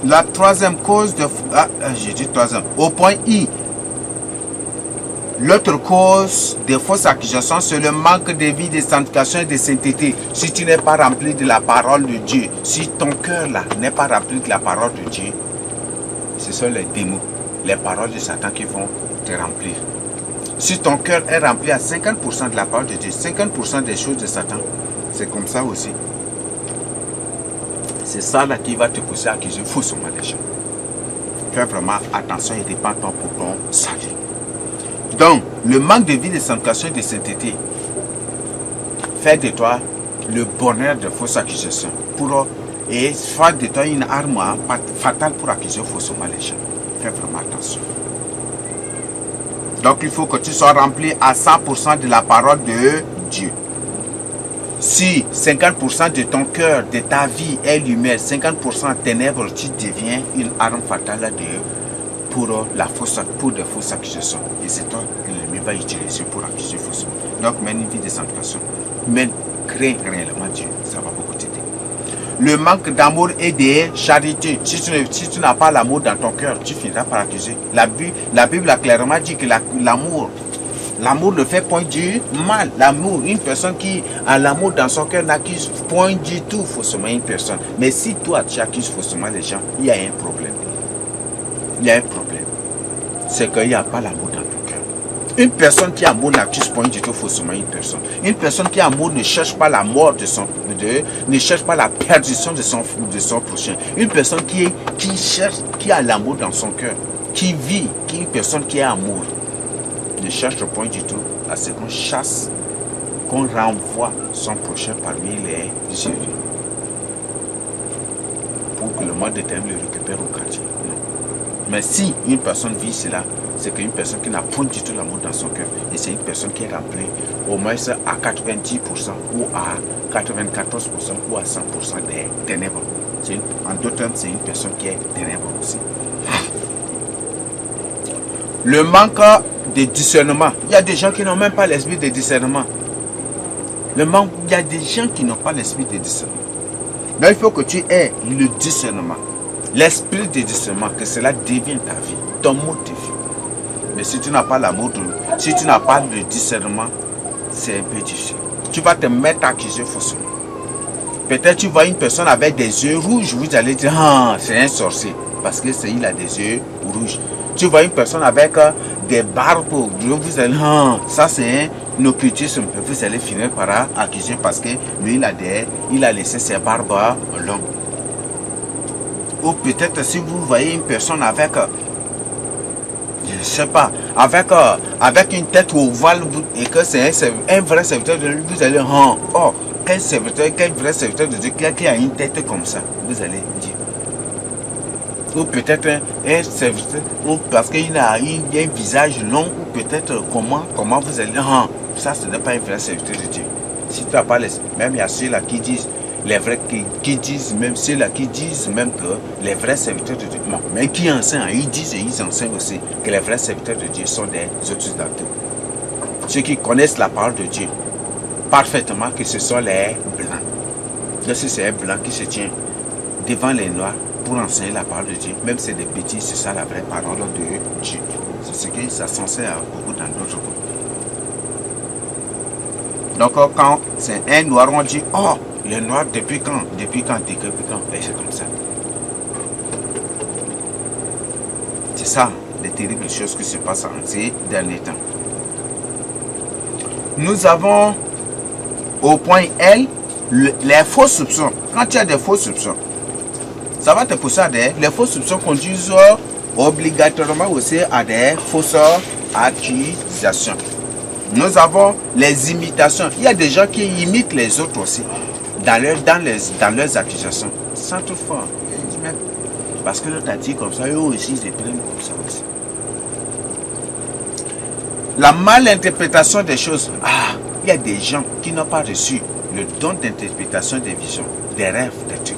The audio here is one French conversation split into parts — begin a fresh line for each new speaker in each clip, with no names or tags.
La troisième cause de... j'ai dit troisième. Au point I. L'autre cause de fausses accusations, c'est le manque de vie, de sanctification et de sainteté. Si tu n'es pas rempli de la parole de Dieu, si ton cœur là n'est pas rempli de la parole de Dieu, ce sont les démons, les paroles de Satan qui vont te remplir. Si ton cœur est rempli à 50% de la parole de Dieu, 50% des choses de Satan, c'est comme ça aussi. C'est ça là qui va te pousser à accuser faussement les gens. Fais vraiment attention et dépends-toi pour ton salut. Donc, le manque de vie, de sanctification et de sainteté fait de toi le bonheur de fausses accusations et fait de toi une arme fatale pour accuser faussement les gens. Fais vraiment attention. Donc, il faut que tu sois rempli à 100% de la parole de Dieu. Si 50% de ton cœur, de ta vie est lumière, 50% ténèbres, tu deviens une arme fatale pour de fausses accusations. Et c'est toi que l'ennemi va utiliser pour accuser faussement. Donc, mène une vie de sanctification. Crée réellement Dieu. Ça va beaucoup t'aider. Le manque d'amour et de charité. Si tu n'as pas l'amour dans ton cœur, tu finiras par accuser. La Bible a clairement dit que l'amour ne fait point du mal. L'amour, une personne qui a l'amour dans son cœur n'accuse point du tout faussement une personne. Mais si toi, tu accuses faussement les gens, il y a un problème. Il y a un problème. C'est qu'il n'y a pas l'amour dans ton cœur. Une personne qui a amour n'accuse point du tout faussement une personne. Une personne qui a amour ne cherche pas la mort ne cherche pas la perdition de son prochain. Une personne qui a l'amour dans son cœur, une personne qui a amour, ne cherche point du tout à ce qu'on chasse, qu'on renvoie son prochain parmi les yeux. Pour que le monde de terme le récupère au quartier. Non. Mais si une personne vit cela, c'est qu'une personne qui n'a point du tout l'amour dans son cœur. Et c'est une personne qui est remplie au moins à 90% ou à 94% ou à 100% des ténèbres. En d'autres termes, c'est une personne qui est ténèbres aussi. Le manque de discernement. Il y a des gens qui n'ont même pas l'esprit de discernement. Il y a des gens qui n'ont pas l'esprit de discernement. Donc il faut que tu aies le discernement. L'esprit de discernement, que cela devienne ta vie, ton mode de vie. Mais si tu n'as pas l'amour, si tu n'as pas le discernement, c'est un peu difficile. Tu vas te mettre à accuser faussement. Peut-être tu vois une personne avec des yeux rouges, vous allez dire, ah, c'est un sorcier. Parce qu'il a des yeux rouges. Tu vois une personne avec des barbes, vous allez, ah, ça c'est un occultisme. Vous allez finir par accuser parce que lui, il a laissé ses barbes longues. Ou peut-être si vous voyez une personne avec, je ne sais pas, avec une tête ovale et que c'est un vrai serviteur de Dieu, vous allez, oh, quel vrai serviteur de Dieu qui a une tête comme ça, vous allez dire. Ou peut-être un serviteur, ou parce qu'il a un visage long, ou peut-être comment vous allez dire, ça ce n'est pas un vrai serviteur de Dieu. Si tu n'as pas même il y a ceux-là qui disent, les vrais qui disent, même ceux-là qui disent même que les vrais serviteurs de Dieu, non, mais qui enseignent, ils enseignent aussi que les vrais serviteurs de Dieu sont des utilisateurs. Ceux qui connaissent la parole de Dieu parfaitement, que ce sont les blancs. Donc si c'est un blanc qui se tient devant les noirs pour enseigner la parole de Dieu, même si c'est des petits, c'est ça la vraie parole de Dieu. C'est ce qui ça s'enseigne à beaucoup dans d'autres groupes. Donc quand c'est un noir, on dit, oh, les noirs depuis quand? Et c'est comme ça. C'est ça, les terribles choses qui se passent en ces derniers temps. Nous avons au point L, les faux soupçons. Quand tu as des faux soupçons, ça va te pousser à les faux soupçons conduisent obligatoirement aussi à des fausses accusations. Nous avons les imitations. Il y a des gens qui imitent les autres aussi dans leurs accusations. Sans toutefois. Parce que l'autre a dit comme ça, eux aussi ils prennent comme ça aussi. La malinterprétation des choses. Il y a des gens qui n'ont pas reçu le don d'interprétation des visions, des rêves de Dieu.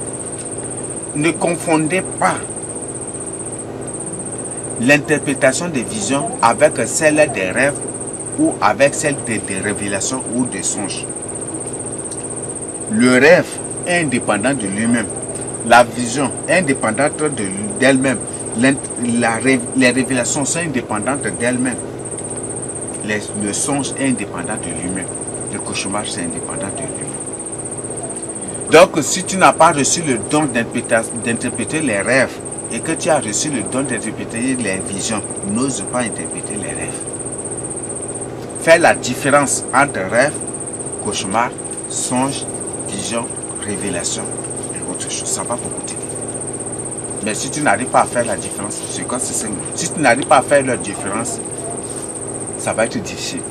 Ne confondez pas l'interprétation des visions avec celle des rêves ou avec celle des révélations ou des songes. Le rêve est indépendant de lui-même. La vision indépendante d'elle-même. Les révélations sont indépendantes d'elles-mêmes. Le songe est indépendant de lui-même. Le cauchemar, c'est indépendant de lui-même. Donc, si tu n'as pas reçu le don d'interpréter les rêves et que tu as reçu le don d'interpréter les visions, n'ose pas interpréter les rêves. Fais la différence entre rêve, cauchemar, songe, vision, révélation et autre chose. Ça va beaucoup t'aider. Mais si tu n'arrives pas à faire la différence, c'est quoi c'est ça? Si tu n'arrives pas à faire la différence, ça va être difficile.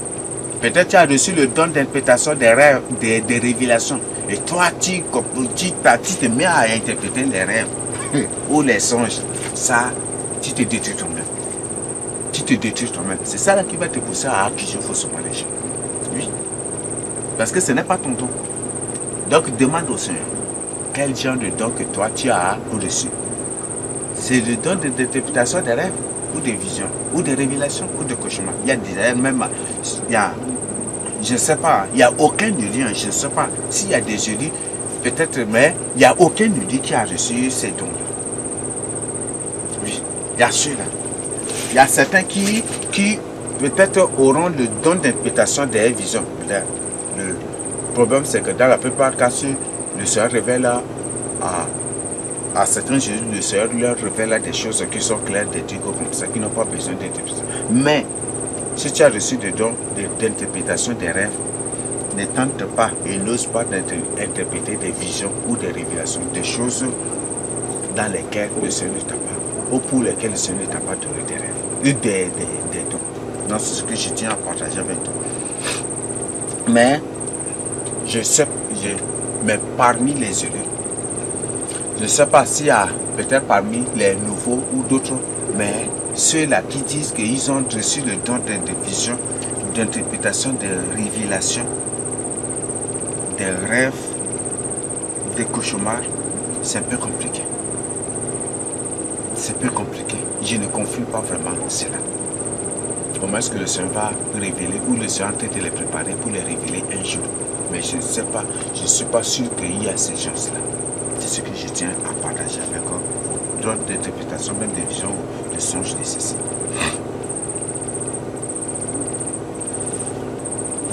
Peut-être tu as reçu le don d'interprétation des rêves, des révélations. Et toi, tu te mets à interpréter les rêves ou les songes. Ça, tu te détruis toi-même. Tu te détruis toi-même. C'est ça là qui va te pousser à accuser faussement les gens. Oui. Parce que ce n'est pas ton don. Donc demande au Seigneur, quel genre de don que toi tu as reçu? C'est le don d'interprétation des rêves, ou des visions, ou des révélations, ou de cauchemars. Il y a des rêves même, je ne sais pas, il n'y a aucun lien, je ne sais pas. S'il y a des élus, peut-être, mais il n'y a aucun élu qui a reçu ces dons-là. Oui, il y a ceux-là. Il y a certains qui peut-être auront le don d'interprétation des visions. Le problème, c'est que dans la plupart des cas, le Seigneur révèle à certains Jésus, le Seigneur leur révèle des choses qui sont claires, des trucs comme ça, qui n'ont pas besoin d'interprétation. Mais, si tu as reçu des dons d'interprétation des rêves, ne tente pas et n'ose pas interpréter des visions ou des révélations, des choses dans lesquelles le Seigneur ne t'a pas, ou pour lesquelles le Seigneur ne t'a pas donné des rêves, des dons. Donc, c'est ce que je tiens à partager avec toi. Mais, mais parmi les élus, je ne sais pas s'il y a peut-être parmi les nouveaux ou d'autres, mais ceux-là qui disent qu'ils ont reçu le don de vision, d'interprétation, de révélation, des rêves, des cauchemars, c'est un peu compliqué. C'est un peu compliqué. Je ne confie pas vraiment cela. Comment est-ce que le Seigneur va révéler ou le Seigneur est en train de les préparer pour les révéler un jour? Mais je ne sais pas, je ne suis pas sûr qu'il y a ces gens-là. C'est ce que je tiens à partager avec vous. Droit d'interprétation, même des visions ou des songes nécessaires.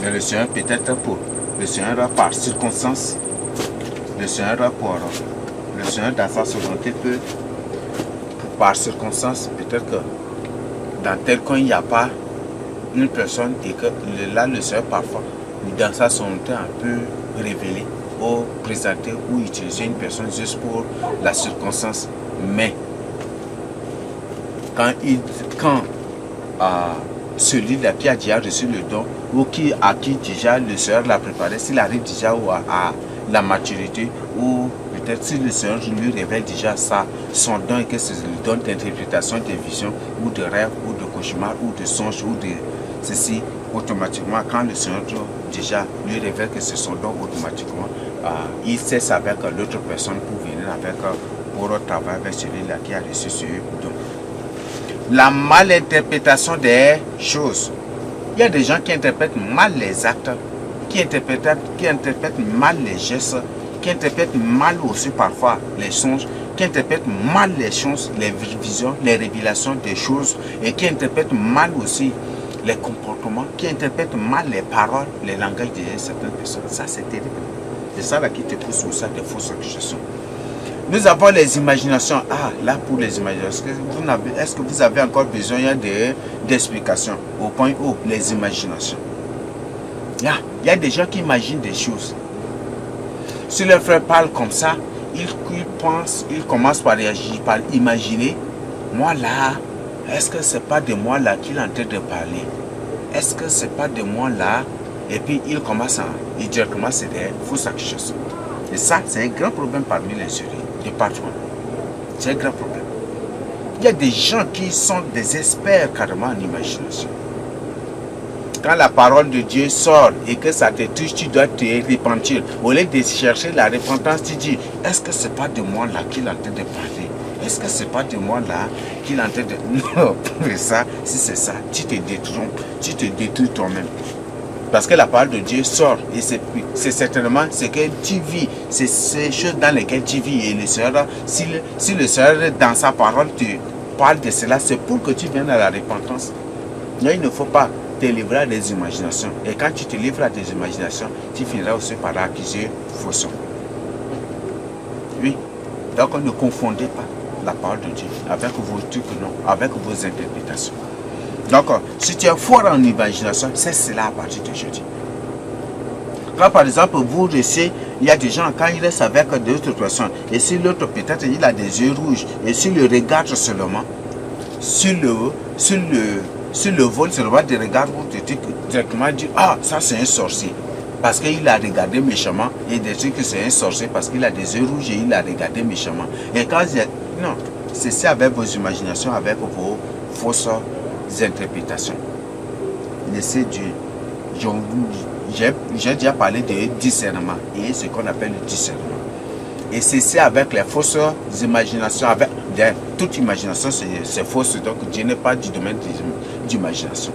Mais le Seigneur, peut-être pour le Seigneur par circonstance, le Seigneur dans sa souveraineté peut, par circonstance, peut-être que dans tel coin il n'y a pas une personne et que là le Seigneur parfois, dans sa souveraineté, un peu révéler ou présenter ou utiliser une personne juste pour la circonstance. Mais quand celui-là qui a déjà reçu le don ou à qui déjà le Seigneur l'a préparé, s'il arrive déjà à la maturité ou peut-être si le Seigneur lui révèle déjà son don et que c'est le don d'interprétation des visions ou de rêves ou de cauchemars ou de songes ou de ceci, automatiquement quand le Seigneur déjà lui révèle que c'est son don, automatiquement il cesse avec l'autre personne pour venir pour travailler avec celui-là qui a reçu ce don. La malinterprétation des choses. Il y a des gens qui interprètent mal les actes, qui interprètent mal les gestes, qui interprètent mal aussi parfois les songes, qui interprètent mal les choses, les visions, les révélations des choses, et qui interprètent mal aussi les comportements, qui interprètent mal les paroles, les langages de certaines personnes. Ça, c'est terrible. C'est ça là qui te pousse sur ça, des fausses accusations. Nous avons les imaginations. Ah, là pour les imaginations, est-ce que vous avez encore besoin d'explications au point où les imaginations? Il y a des gens qui imaginent des choses. Si le frère parle comme ça, il commence par imaginer, moi là, est-ce que c'est pas de moi là qu'il est en train de parler? Est-ce que c'est pas de moi là? Et puis il commence directement c'est des fausses accusations. Et ça, c'est un grand problème parmi les jurys, de partout. C'est un grand problème. Il y a des gens qui sont des experts carrément en imagination. Quand la parole de Dieu sort et que ça te touche, tu dois te repentir. Au lieu de chercher la repentance, tu dis, est-ce que c'est pas de moi là qu'il est en train de parler? Est-ce que c'est pas de moi là qu'il est en train de... Non, pour ça, si c'est ça, tu te détruis toi-même. Parce que la parole de Dieu sort. Et c'est certainement ce que tu vis. C'est ces choses dans lesquelles tu vis. Et le Seigneur, si le Seigneur, dans sa parole, te parle de cela, c'est pour que tu viennes à la repentance. Non, il ne faut pas te livrer à des imaginations. Et quand tu te livres à des imaginations, tu finiras aussi par accuser faussement. Oui. Donc, ne confondez pas la parole de Dieu avec vos trucs, non, avec vos interprétations. Donc, si tu es fort en imagination, c'est cela à partir d'aujourd'hui. Quand par exemple, vous restez, il y a des gens, quand ils restent avec d'autres personnes, et si l'autre peut-être il a des yeux rouges, et s'il le regarde seulement, sur le vol, seulement des regards, vous directement dire, ah, ça c'est un sorcier. Parce qu'il a regardé méchamment, et des trucs que c'est un sorcier parce qu'il a des yeux rouges et il a regardé méchamment. Et quand non, c'est ça avec vos imaginations, avec vos fausses interprétations. Laissez Dieu. J'ai déjà parlé de discernement et ce qu'on appelle le discernement. Et cessez avec les fausses imaginations. Avec toute imagination, c'est fausse. Donc Dieu n'est pas du domaine d'imagination.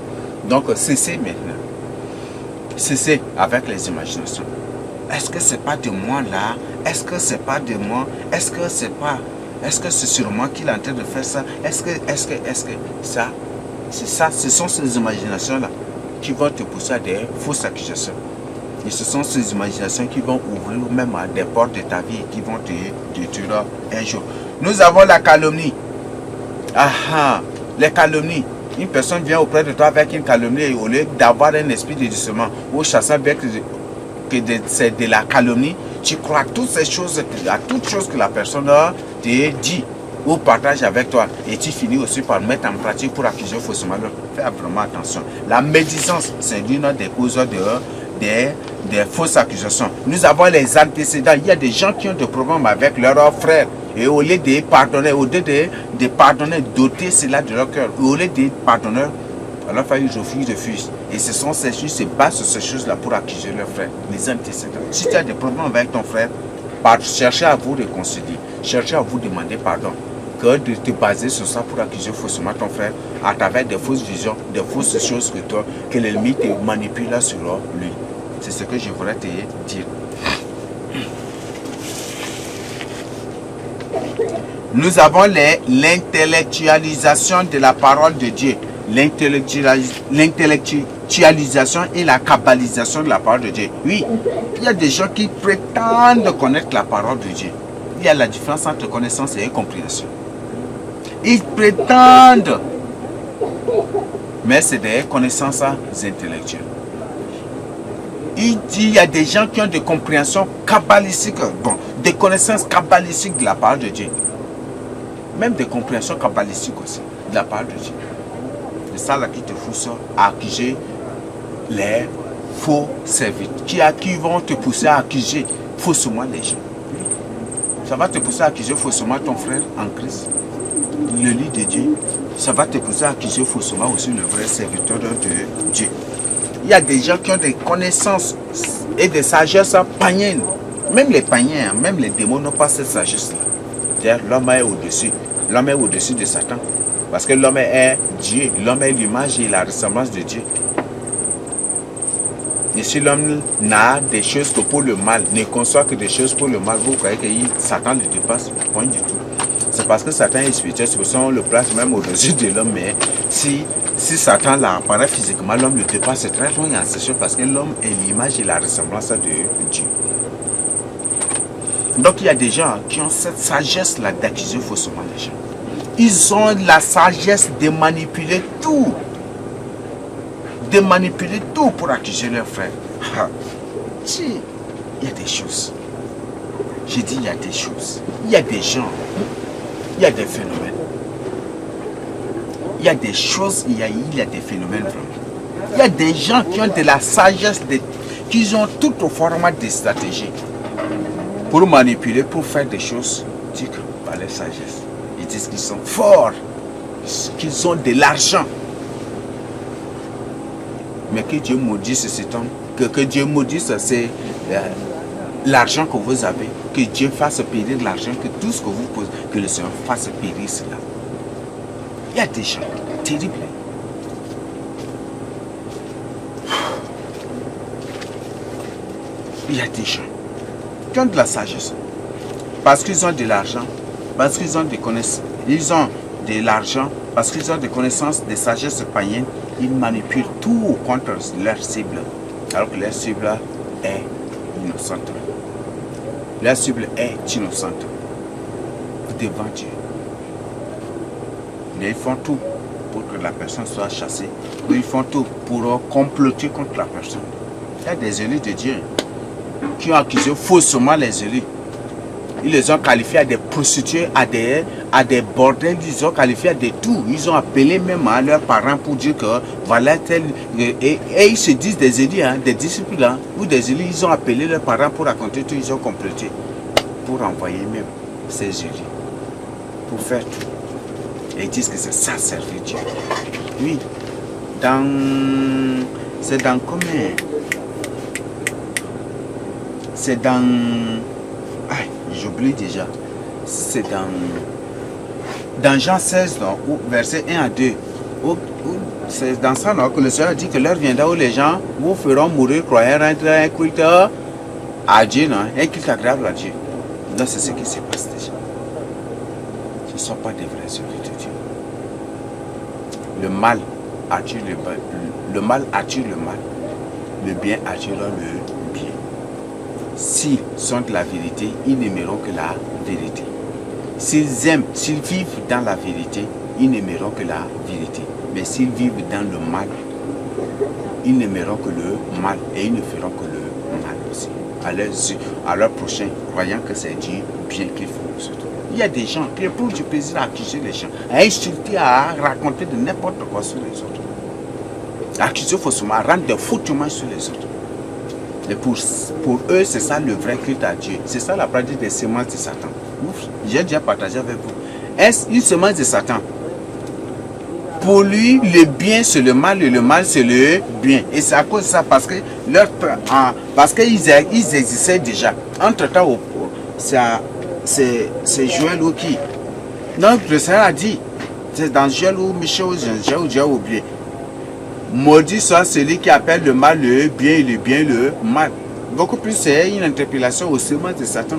Donc cessez maintenant. Cessez avec les imaginations. Est-ce que c'est pas de moi là? Est-ce que c'est pas de moi? Est-ce que c'est sur moi qu'il est en train de faire ça? Est-ce que ça? C'est ça, ce sont ces imaginations-là qui vont te pousser à des fausses accusations. Et ce sont ces imaginations qui vont ouvrir même à des portes de ta vie et qui vont te détruire un jour. Nous avons la calomnie. Les calomnies. Une personne vient auprès de toi avec une calomnie et au lieu d'avoir un esprit de discernement ou chasser bien que c'est de la calomnie, tu crois à toutes ces choses, à toutes choses que la personne te dit ou partage avec toi et tu finis aussi par mettre en pratique pour accuser faussement l'autre. Fais vraiment attention. La médisance, c'est l'une des causes des fausses accusations. Nous avons les antécédents. Il y a des gens qui ont des problèmes avec leurs frères. Et au lieu de pardonner, de pardonner, doter cela de leur cœur. Au lieu de pardonner, alors ils refusent. Et ce sont ces choses, se basent sur ces choses-là pour accuser leurs frères, les antécédents. Si tu as des problèmes avec ton frère, cherchez à vous réconcilier. Cherchez à vous demander pardon. Que de te baser sur ça pour accuser faussement ton frère à travers des fausses visions, des fausses choses que l'ennemi te manipule sur lui. C'est ce que je voudrais te dire. Nous avons l'intellectualisation de la parole de Dieu. L'intellectualisation et la kabbalisation de la parole de Dieu. Oui, il y a des gens qui prétendent connaître la parole de Dieu. Il y a la différence entre connaissance et compréhension. Ils prétendent, mais c'est des connaissances intellectuelles. Il dit, il y a des gens qui ont des compréhensions kabbalistiques, des connaissances kabbalistiques de la parole de Dieu. Même des compréhensions kabbalistiques aussi, de la parole de Dieu. C'est ça là qui te pousse à accuser les faux serviteurs, qui vont te pousser à accuser faussement les gens. Ça va te pousser à accuser faussement ton frère en Christ, le lit de Dieu. Ça va te pousser à accuser faussement aussi le vrai serviteur de Dieu. Il y a des gens qui ont des connaissances et des sagesses païennes. Même les païens, même les démons n'ont pas cette sagesse-là. L'homme est au-dessus. L'homme est au-dessus de Satan. Parce que l'homme est Dieu. L'homme est l'image et la ressemblance de Dieu. Et si l'homme n'a des choses que pour le mal, ne conçoit que des choses pour le mal, vous croyez que Satan le dépasse? Point du tout. C'est parce que Satan est spirituel, c'est pour ça qu'on le place même au-dessus de l'homme. Mais si Satan l'apparaît physiquement, l'homme le dépasse, c'est très loin en ce parce que l'homme est l'image et la ressemblance de Dieu. Donc il y a des gens qui ont cette sagesse-là d'accuser faussement les gens. Ils ont la sagesse de manipuler tout. De manipuler tout pour accuser leurs frères. Si, il y a des choses. J'ai dit il y a des choses. Il y a des gens. Il y a des phénomènes. Il y a des choses, il y a des phénomènes vraiment. Il y a des gens qui ont de la sagesse, qui ont tout au format de stratégie pour manipuler, pour faire des choses par la sagesse. Ils disent qu'ils sont forts, qu'ils ont de l'argent. Mais que Dieu maudisse cet homme, que Dieu maudisse l'argent que vous avez, que Dieu fasse périr l'argent, que tout ce que vous posez, que le Seigneur fasse périr cela. Il y a des gens terribles. Il y a des gens qui ont de la sagesse. Parce qu'ils ont de l'argent, parce qu'ils ont des connaissances. Ils ont de l'argent, parce qu'ils ont des connaissances, des sagesses païennes. Ils manipulent tout contre leur cible. Alors que leur cible est innocente. Leur cible est innocente. Devant Dieu. Mais ils font tout pour que la personne soit chassée. Ils font tout pour comploter contre la personne. Il y a des élus de Dieu qui ont accusé faussement les élus. Ils les ont qualifiés à des prostituées, à des bordels, ils ont qualifié à des tout. Ils ont appelé même à leurs parents pour dire que voilà tel. Et ils se disent des élus, hein, des disciples, hein, ou des élus, ils ont appelé leurs parents pour raconter tout, ils ont comploté. Pour envoyer même ces élus. Pour faire tout. Et ils disent que c'est ça servir Dieu. Oui. C'est dans combien? C'est dans... Ah, j'oublie déjà. C'est dans Jean 16, non, verset 1 à 2. C'est dans ça non, que le Seigneur dit que l'heure viendra où les gens vous feront mourir, croyant rentrer un culte à Dieu, non, un culte agréable à Dieu. Donc c'est ce qui se passe déjà. Ce ne sont pas des vrais serviteurs de Dieu. Le mal attire le mal. Le mal attire le mal. Le bien attire le bien. S'ils sont de la vérité, ils n'aimeront que la vérité. S'ils aiment, s'ils vivent dans la vérité, ils n'aimeront que la vérité. Mais s'ils vivent dans le mal, ils n'aimeront que le mal et ils ne feront que le mal aussi. À leur prochain, croyant que c'est du bien qu'ils font. Surtout. Il y a des gens qui éprouvent du plaisir à accuser les gens, à insulter, à raconter de n'importe quoi sur les autres. À accuser faussement, à rendre des faux témoignages sur les autres. Et pour eux, c'est ça le vrai culte à Dieu. C'est ça la pratique des semences de Satan. J'ai déjà partagé avec vous. Est-ce une semence de Satan? Pour lui, le bien c'est le mal et le mal c'est le bien. Et c'est à cause de ça parce que qu'ils existaient déjà. Entre-temps, c'est Joël ou qui? Donc le Seigneur a dit, c'est dans Joël ou Michel ou j'ai oublié. Maudit soit celui qui appelle le mal le bien et le bien le mal. Beaucoup plus, c'est une interpellation aux semences de Satan.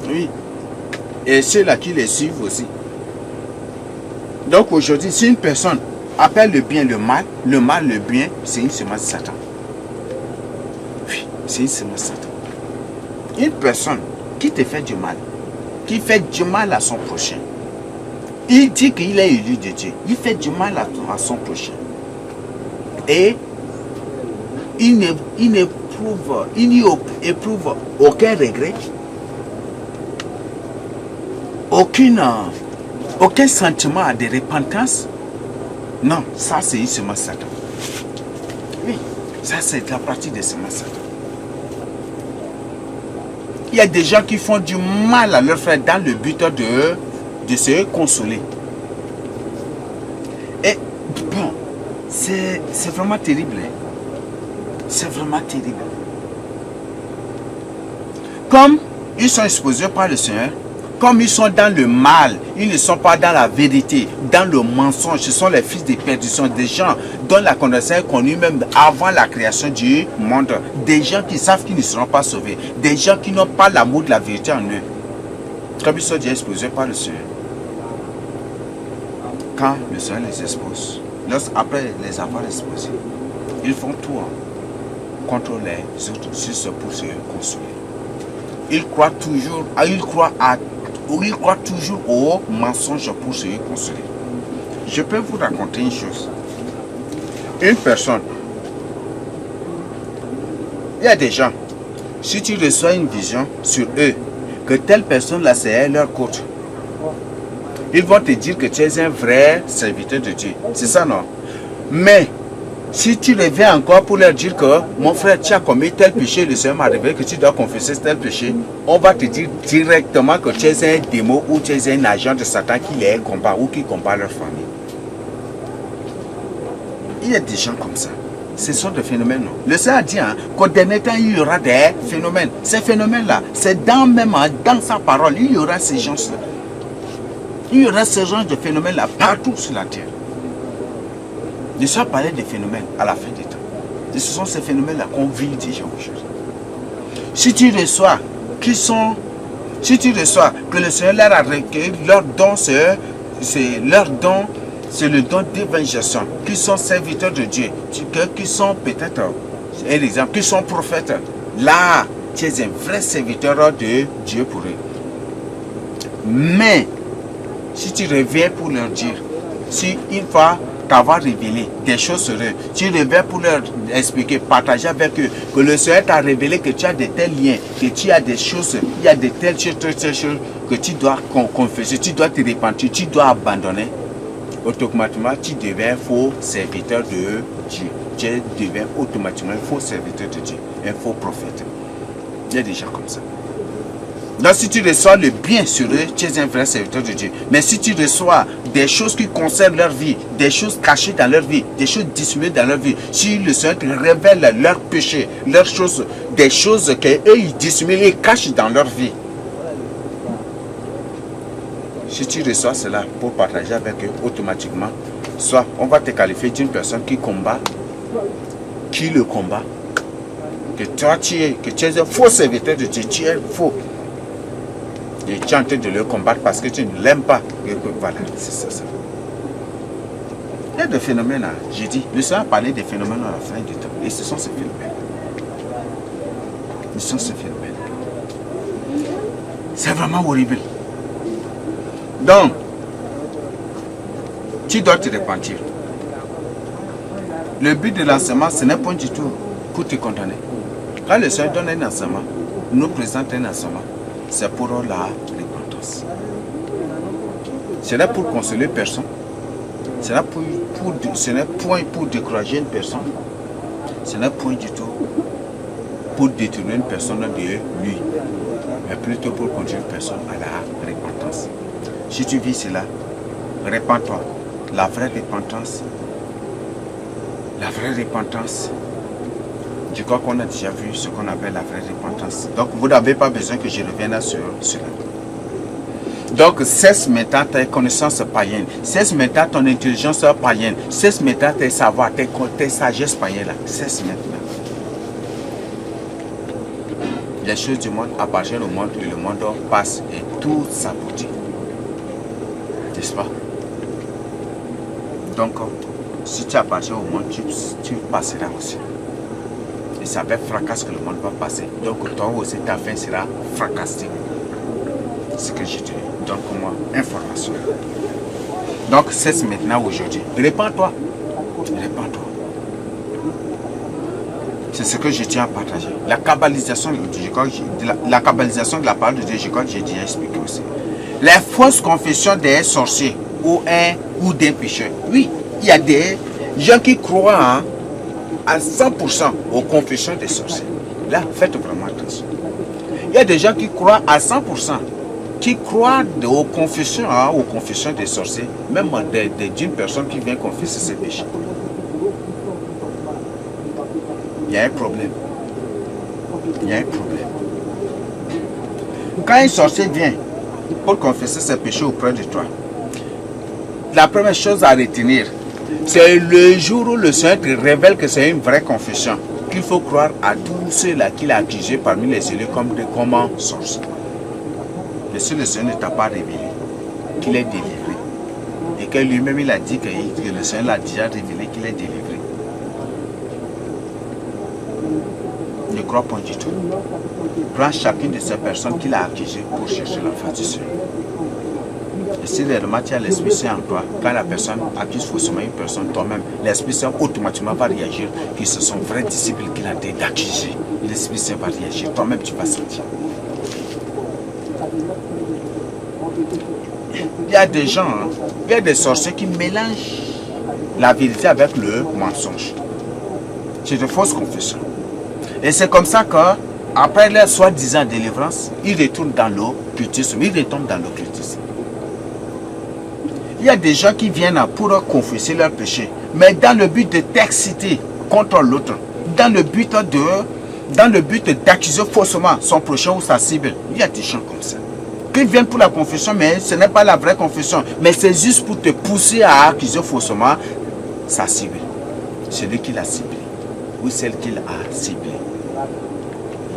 Oui. Et ceux-là qui les suivent aussi. Donc aujourd'hui, si une personne appelle le bien le mal le bien, c'est une semence de Satan. Oui, c'est une semence de Satan. Une personne qui te fait du mal, qui fait du mal à son prochain, il dit qu'il est élu de Dieu, il fait du mal à son prochain. Et il n'y éprouve aucun regret, aucun sentiment de repentance. Non, ça c'est une semence de Satan. Oui, ça c'est la pratique des semences de Satan. Il y a des gens qui font du mal à leurs frères dans le but de se consoler. Et bon, c'est vraiment terrible. C'est vraiment terrible. Comme ils sont exposés par le Seigneur, comme ils sont dans le mal, ils ne sont pas dans la vérité, dans le mensonge. Ce sont les fils de perdition, des gens dont la condamnation est connue même avant la création du monde. Des gens qui savent qu'ils ne seront pas sauvés. Des gens qui n'ont pas l'amour de la vérité en eux. Comme ils sont déjà exposés par le Seigneur. Quand le Seigneur les expose, après les avoir exposés, ils font tout contre les autres, juste pour se consoler. Ils croient toujours au mensonge pour se consoler. Je peux vous raconter une chose. Une personne, il y a des gens, si tu reçois une vision sur eux, que telle personne-là c'est leur coach, ils vont te dire que tu es un vrai serviteur de Dieu. C'est ça, non? Mais, si tu reviens encore pour leur dire que mon frère, tu as commis tel péché, le Seigneur m'a révélé que tu dois confesser tel péché, on va te dire directement que tu es un démon ou tu es un agent de Satan qui les combat ou qui combat leur famille. Il y a des gens comme ça. Ce sont des phénomènes. Non? Le Seigneur a dit qu'au dernier temps, il y aura des phénomènes. Ces phénomènes-là, c'est dans sa parole, il y aura ces gens-là. Il y aura ce genre de phénomènes-là partout sur la terre. Je suis parlé des phénomènes à la fin des temps. Et ce sont ces phénomènes-là qu'on vit déjà aujourd'hui. Si tu reçois, si tu reçois que le Seigneur leur a recueilli, leur don, c'est leur don, c'est le don d'évangélisation, qui sont serviteurs de Dieu, qui sont peut-être, un exemple, qui sont prophètes. Là, tu es un vrai serviteur de Dieu pour eux. Mais, si tu reviens pour leur dire, si une fois t'avoir révélé des choses sur eux, tu reviens pour leur expliquer, partager avec eux, que le Seigneur t'a révélé que tu as de tels liens, que tu as des choses, il y a de telles choses que tu dois confesser, tu dois te repentir, tu dois abandonner. Automatiquement, tu deviens faux serviteur de Dieu. Tu deviens automatiquement un faux serviteur de Dieu, un faux prophète. Il y a des gens comme ça. Donc si tu reçois le bien sur eux, tu es un vrai serviteur de Dieu. Mais si tu reçois des choses qui concernent leur vie, des choses cachées dans leur vie, des choses dissimulées dans leur vie, si le Seigneur te révèle leurs péchés, leurs choses, des choses qu'eux ils dissimulent et cachent dans leur vie, si tu reçois cela pour partager avec eux, automatiquement, soit on va te qualifier d'une personne qui combat, qui le combat, que toi tu es un faux serviteur de Dieu, tu es faux. Et tu es en train de le combattre parce que tu ne l'aimes pas. Et voilà, c'est ça. Il y a des phénomènes, j'ai dit, le Seigneur a parlé des phénomènes à la fin du temps. Et ce sont ces phénomènes. Ce sont ces phénomènes. C'est vraiment horrible. Donc, tu dois te repentir. Le but de l'enseignement, ce n'est pas du tout pour te condamner. Quand le Seigneur donne un enseignement, nous présente un enseignement, c'est pour la repentance. Ce n'est pour consoler personne. Ce n'est point pour décourager une personne. Ce n'est point du tout pour détourner une personne de lui, mais plutôt pour conduire une personne à la repentance. Si tu vis cela, repens-toi. La vraie repentance, je crois qu'on a déjà vu ce qu'on appelle la vraie repentance. Donc vous n'avez pas besoin que je revienne sur cela. Donc cesse maintenant tes connaissances païennes, cesse maintenant ton intelligence païenne, cesse maintenant tes savoirs, tes sagesses païennes là, cesse maintenant. Les choses du monde appartiennent au monde et le monde passe et tout s'aboutit. N'est-ce pas? Donc, si tu appartiens au monde, tu passeras aussi. Et ça va fracasser que le monde va passer. Donc, toi aussi, ta fin sera fracassée. C'est ce que je te dis. Donc, moi, information. Donc, cesse maintenant aujourd'hui. Répands-toi. Répands-toi. C'est ce que je tiens à partager. La kabbalisation de la parole de Dieu, je crois que j'ai déjà expliqué aussi. Les fausses confessions des sorciers ou des pécheurs. Oui, il y a des gens qui croient à 100% aux confessions des sorciers. Là, faites vraiment attention. Il y a des gens qui croient à 100%, qui croient aux confessions des sorciers, même d'une personne qui vient confesser ses péchés. Il y a un problème. Il y a un problème. Quand un sorcier vient pour confesser ses péchés auprès de toi, la première chose à retenir, c'est le jour où le Seigneur te révèle que c'est une vraie confession, qu'il faut croire à tous ceux-là qu'il a accusés parmi les élus comme sorciers. Mais si le Seigneur ne t'a pas révélé qu'il est délivré, et que lui-même il a dit que le Seigneur l'a déjà révélé qu'il est délivré, ne crois pas du tout. Prends chacune de ces personnes qu'il a accusées pour chercher la face du Seigneur. Et si réellement tu as l'Esprit Saint en toi, quand la personne accuse faussement une personne, toi-même, l'Esprit Saint automatiquement va réagir, que ce sont vrais disciples qu'il a d'accuser. L'Esprit Saint va réagir, toi-même tu vas sentir. Il y a des gens, il y a des sorciers qui mélangent la vérité avec le mensonge. C'est de fausses confessions. Et c'est comme ça qu'après leur soi-disant délivrance, ils retournent dans l'occultisme, ils retombent dans l'occultisme. Il y a des gens qui viennent pour confesser leurs péchés, mais dans le but de t'exciter contre l'autre, dans le but d'accuser faussement son prochain ou sa cible. Il y a des gens comme ça. Qui viennent pour la confession, mais ce n'est pas la vraie confession, mais c'est juste pour te pousser à accuser faussement sa cible. Celui qui l'a ciblé, ou celle qu'il a ciblée.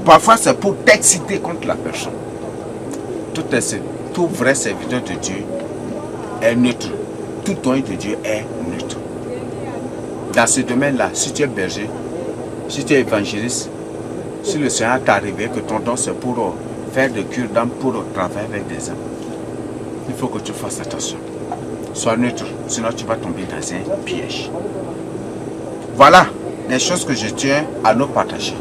Parfois, c'est pour t'exciter contre la personne. Tout vrai serviteur de Dieu est neutre. Tout don de Dieu est neutre. Dans ce domaine-là, si tu es berger, si tu es évangéliste, si le Seigneur t'a révélé que ton don c'est pour faire des cures d'âme, pour travailler avec des âmes, il faut que tu fasses attention. Sois neutre, sinon tu vas tomber dans un piège. Voilà les choses que je tiens à nous partager.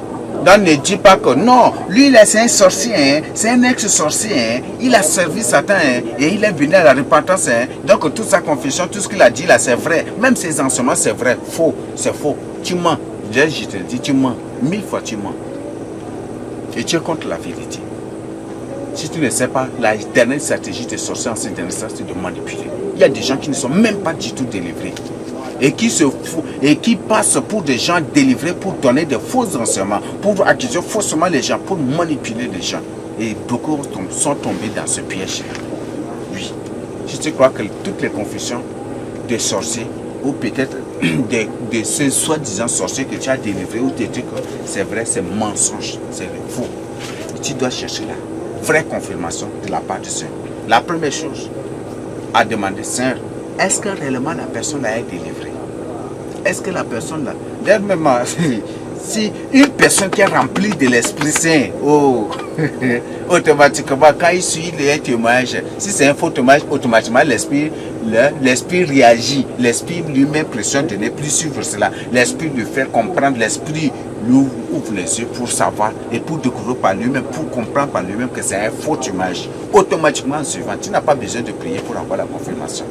Donc ne dis pas que non, lui là c'est un sorcier, hein, c'est un ex-sorcier, hein, il a servi Satan hein, et il est venu à la repentance. Hein, donc toute sa confession, tout ce qu'il a dit là c'est vrai. Même ses enseignements c'est vrai. Faux, c'est faux. Tu mens. Je te dis, tu mens. 1000 fois tu mens. Et tu es contre la vérité. Si tu ne sais pas, la dernière stratégie des sorciers en ces derniers temps, c'est de manipuler. Il y a des gens qui ne sont même pas du tout délivrés. Et qui passent pour des gens délivrés pour donner de faux enseignements, pour accuser faussement les gens, pour manipuler les gens. Et beaucoup sont tombés dans ce piège-là. Oui. Si tu crois que toutes les confessions des sorciers, ou peut-être de ces soi-disant sorciers que tu as délivrés, ou tu dis que c'est vrai, c'est mensonge, c'est faux. Et tu dois chercher la vraie confirmation de la part du Seigneur. La première chose à demander, Seigneur, est-ce que réellement la personne a été délivrée? Est-ce que la personne là, dernièrement, si une personne qui est remplie de l'Esprit Saint, oh, automatiquement, quand il suit les témoignages, si c'est un faux témoignage, automatiquement l'Esprit réagit, l'Esprit lui-même pressionne de ne plus suivre cela, l'Esprit lui fait comprendre, l'Esprit lui ouvre les yeux pour savoir et pour découvrir par lui-même, pour comprendre par lui-même que c'est un faux témoignage. Automatiquement en suivant, tu n'as pas besoin de prier pour avoir la confirmation.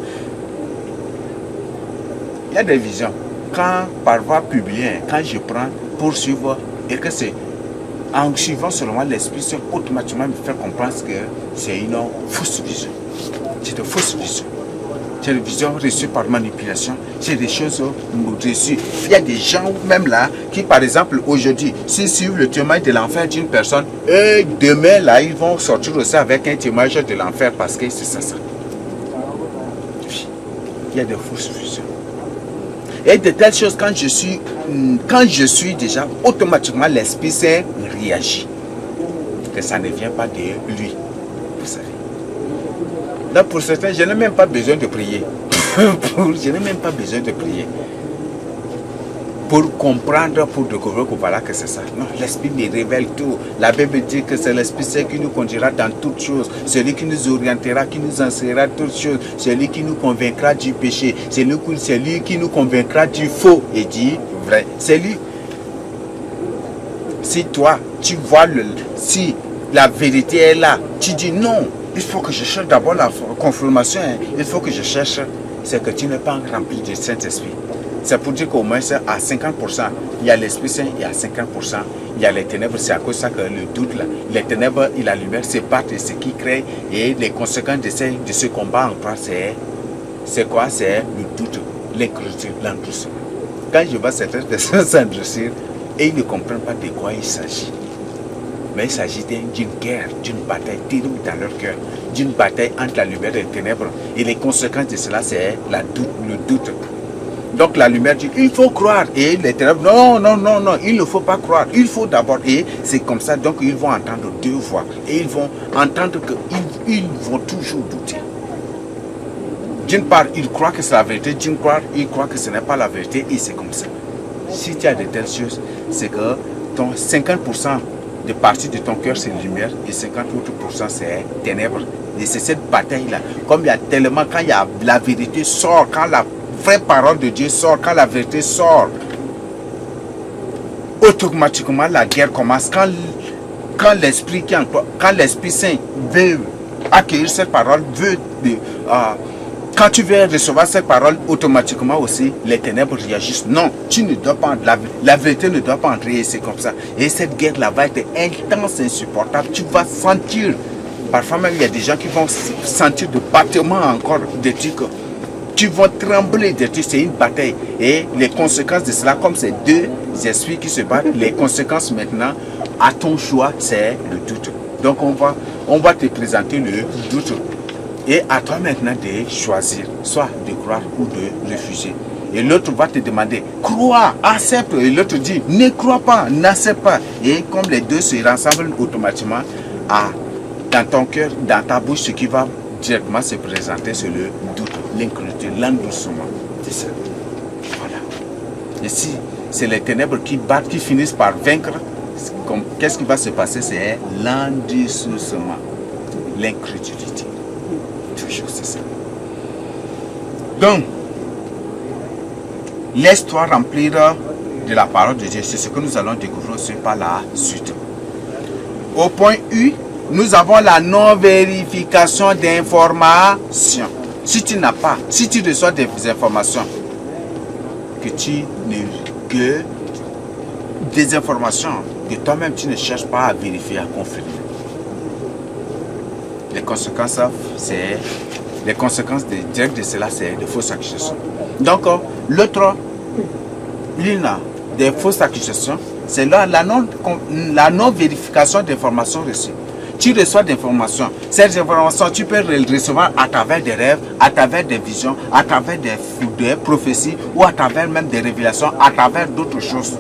Il y a des visions. Quand par voie publiée, quand je prends pour suivre, et que c'est en suivant seulement l'Esprit, c'est automatiquement me faire comprendre que c'est une fausse vision. C'est une fausse vision. C'est une vision reçue par manipulation. C'est des choses reçues. Il y a des gens même là qui, par exemple, aujourd'hui, s'ils suivent le témoignage de l'enfer d'une personne, et demain là, ils vont sortir aussi avec un témoignage de l'enfer parce que c'est ça. Il y a des fausses visions. Et de telles choses, quand je suis déjà, automatiquement l'Esprit Saint réagit. Que ça ne vient pas de lui. Vous savez. Donc pour certains, je n'ai même pas besoin de prier. Je n'ai même pas besoin de prier. Pour comprendre, pour découvrir que voilà que c'est ça. Non, l'Esprit nous révèle tout. La Bible dit que c'est l'Esprit Saint qui nous conduira dans toutes choses. Celui qui nous orientera, qui nous enseignera toutes choses. Celui qui nous convaincra du péché. Celui qui nous convaincra du faux et du vrai. C'est lui. Si toi, tu vois si la vérité est là, tu dis non, il faut que je cherche d'abord la confirmation. Hein. Il faut que je cherche. C'est que tu n'es pas rempli du Saint-Esprit. C'est pour dire qu'au moins à 50%, il y a l'Esprit Saint et à 50%, il y a les ténèbres. C'est à cause de ça que le doute, là, les ténèbres et la lumière se battent et ce qui crée et les conséquences de ce combat en croix, c'est quoi? C'est le doute, l'incrédulité, l'endurcissement. Quand je vois certaines personnes s'endurcir et ils ne comprennent pas de quoi il s'agit. Mais il s'agit d'une guerre, d'une bataille terrible dans leur cœur, d'une bataille entre la lumière et les ténèbres. Et les conséquences de cela, c'est le doute. Donc la lumière dit, il faut croire. Et les ténèbres, non, il ne faut pas croire. Il faut d'abord. Et c'est comme ça, donc ils vont entendre deux voix. Et ils vont entendre qu'ils vont toujours douter. D'une part, ils croient que c'est la vérité. D'une part, ils croient que ce n'est pas la vérité. Et c'est comme ça. Si tu as de telles choses, c'est que ton 50% de partie de ton cœur, c'est lumière. Et 50% c'est ténèbres. Et c'est cette bataille-là. Comme il y a tellement, quand la vérité sort, quand la vraie parole de Dieu sort, quand la vérité sort, automatiquement la guerre commence. Quand l'Esprit Saint veut accueillir cette parole, quand tu veux recevoir cette parole, automatiquement aussi les ténèbres réagissent. Non, tu ne dois pas, la vérité ne doit pas entrer, et c'est comme ça. Et cette guerre-là va être intense, insupportable. Tu vas sentir, parfois même il y a des gens qui vont sentir de battements encore, des trucs. Tu vas trembler de tout, c'est une bataille. Et les conséquences de cela, comme c'est deux esprits qui se battent, les conséquences maintenant, à ton choix, c'est le doute. Donc on va te présenter le doute. Et à toi maintenant de choisir, soit de croire ou de refuser. Et l'autre va te demander, crois, accepte. Et l'autre dit, ne crois pas, n'accepte pas. Et comme les deux se rassemblent automatiquement, dans ton cœur, dans ta bouche, ce qui va directement se présenter, c'est le doute, l'incrédulité, l'endoucement. C'est ça. Voilà. Et si c'est les ténèbres qui battent, qui finissent par vaincre, qu'est-ce qui va se passer? C'est l'endoucement, l'incrédulité. Toujours, c'est ça. Donc, laisse-toi remplir de la parole de Dieu. C'est ce que nous allons découvrir aussi par la suite. Au point U, nous avons la non-vérification d'informations. Si tu n'as pas, si tu reçois des informations, que des informations que toi-même tu ne cherches pas à vérifier, à confirmer. Les conséquences directes de cela, c'est de fausses accusations. Donc, l'autre, l'une des fausses accusations, c'est la non-vérification d'informations reçues. Tu reçois des informations. Ces informations, tu peux les recevoir à travers des rêves, à travers des visions, à travers des prophéties ou à travers même des révélations, à travers d'autres choses,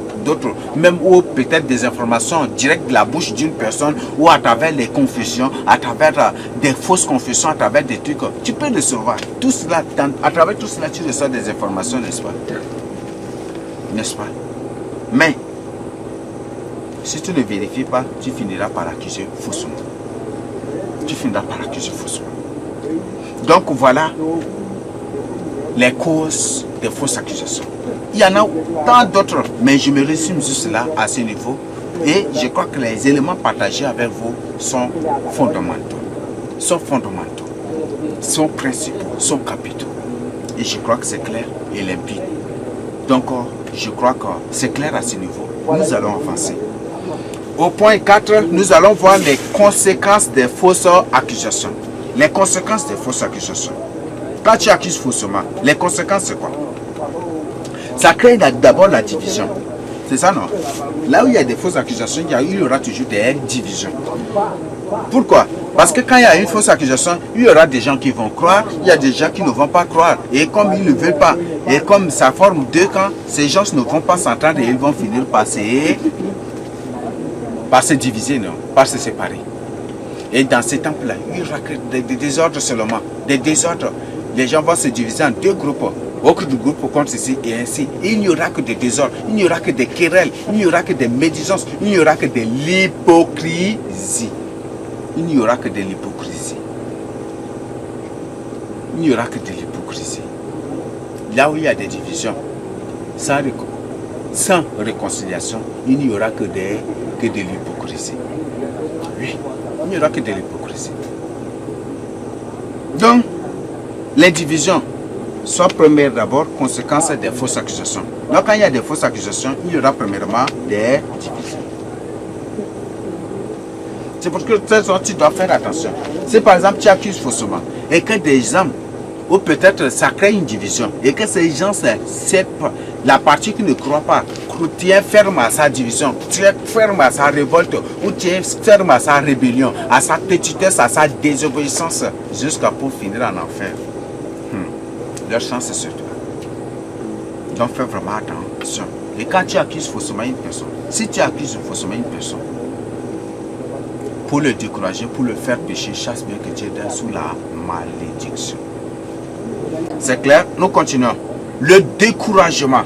même ou peut-être des informations directes de la bouche d'une personne ou à travers les confessions, à travers des fausses confessions, à travers des trucs. Tu peux recevoir tout cela, à travers tout cela, tu reçois des informations, n'est-ce pas? N'est-ce pas? Mais, si tu ne vérifies pas, tu finiras par accuser faussement. Tu finiras par accuser faussement. Donc voilà les causes des fausses accusations. Il y en a tant d'autres, mais je me résume juste là, à ce niveau. Et je crois que les éléments partagés avec vous sont fondamentaux. Sont principaux, sont capitaux. Et je crois que c'est clair et limpide. Donc, je crois que c'est clair à ce niveau. Nous allons avancer. Au point 4, nous allons voir les conséquences des fausses accusations. Les conséquences des fausses accusations. Quand tu accuses faussement, les conséquences c'est quoi? Ça crée d'abord la division. C'est ça, non? Là où il y a des fausses accusations, il y aura toujours des divisions. Pourquoi? Parce que quand il y a une fausse accusation, il y aura des gens qui vont croire, il y a des gens qui ne vont pas croire. Et comme ils ne veulent pas, et comme ça forme deux camps, ces gens ne vont pas s'entendre et ils vont finir par se diviser, non, par se séparer. Et dans ces temples-là, il y aura que des désordres seulement, des désordres. Les gens vont se diviser en deux groupes. Aucun groupe contre ceci et ainsi. Et il n'y aura que des désordres, il n'y aura que des querelles, il n'y aura que des médisances, il n'y aura que de l'hypocrisie. Il n'y aura que de l'hypocrisie. Il n'y aura que de l'hypocrisie. Là où il y a des divisions, sans réconciliation, il n'y aura que de l'hypocrisie. Oui, il n'y aura que de l'hypocrisie. Donc, les divisions sont première d'abord conséquence des fausses accusations. Donc, quand il y a des fausses accusations, il y aura premièrement des divisions. C'est pour que tu dois faire attention. Si par exemple tu accuses faussement et que des gens, ou peut-être ça crée une division, et que ces gens, c'est la partie qui ne croit pas, tu es ferme à sa division, tu es ferme à sa révolte, ou tu es ferme à sa rébellion, à sa petitesse, à sa désobéissance, jusqu'à pour finir en enfer. Leur chance est sur toi. Donc fais vraiment attention. Et quand tu accuses faussement une personne, si tu accuses faussement une personne, pour le décourager, pour le faire pécher, chasse bien que tu es sous la malédiction. C'est clair? Nous continuons. Le découragement.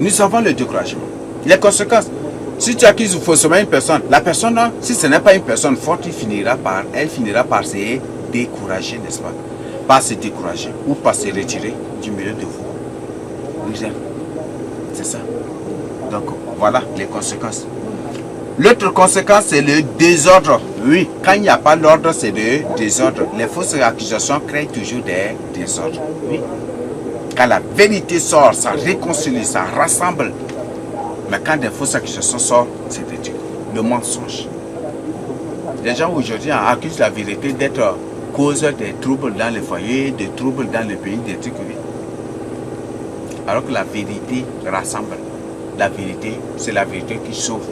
Nous avons le découragement. Les conséquences. Si tu accuses faussement une personne, la personne, si ce n'est pas une personne forte, elle finira par se décourager, n'est-ce pas? Par se décourager ou par se retirer du milieu de vous. C'est ça. Donc, voilà les conséquences. L'autre conséquence, c'est le désordre. Oui, quand il n'y a pas l'ordre, c'est le désordre. Les fausses accusations créent toujours des désordres. Oui. Quand la vérité sort, ça réconcilie, ça rassemble. Mais quand des fausses accusations sortent, c'est le mensonge. Les gens aujourd'hui accusent la vérité d'être cause des troubles dans les foyers, des troubles dans le pays, des trucs. Oui. Alors que la vérité rassemble. La vérité, c'est la vérité qui sauve.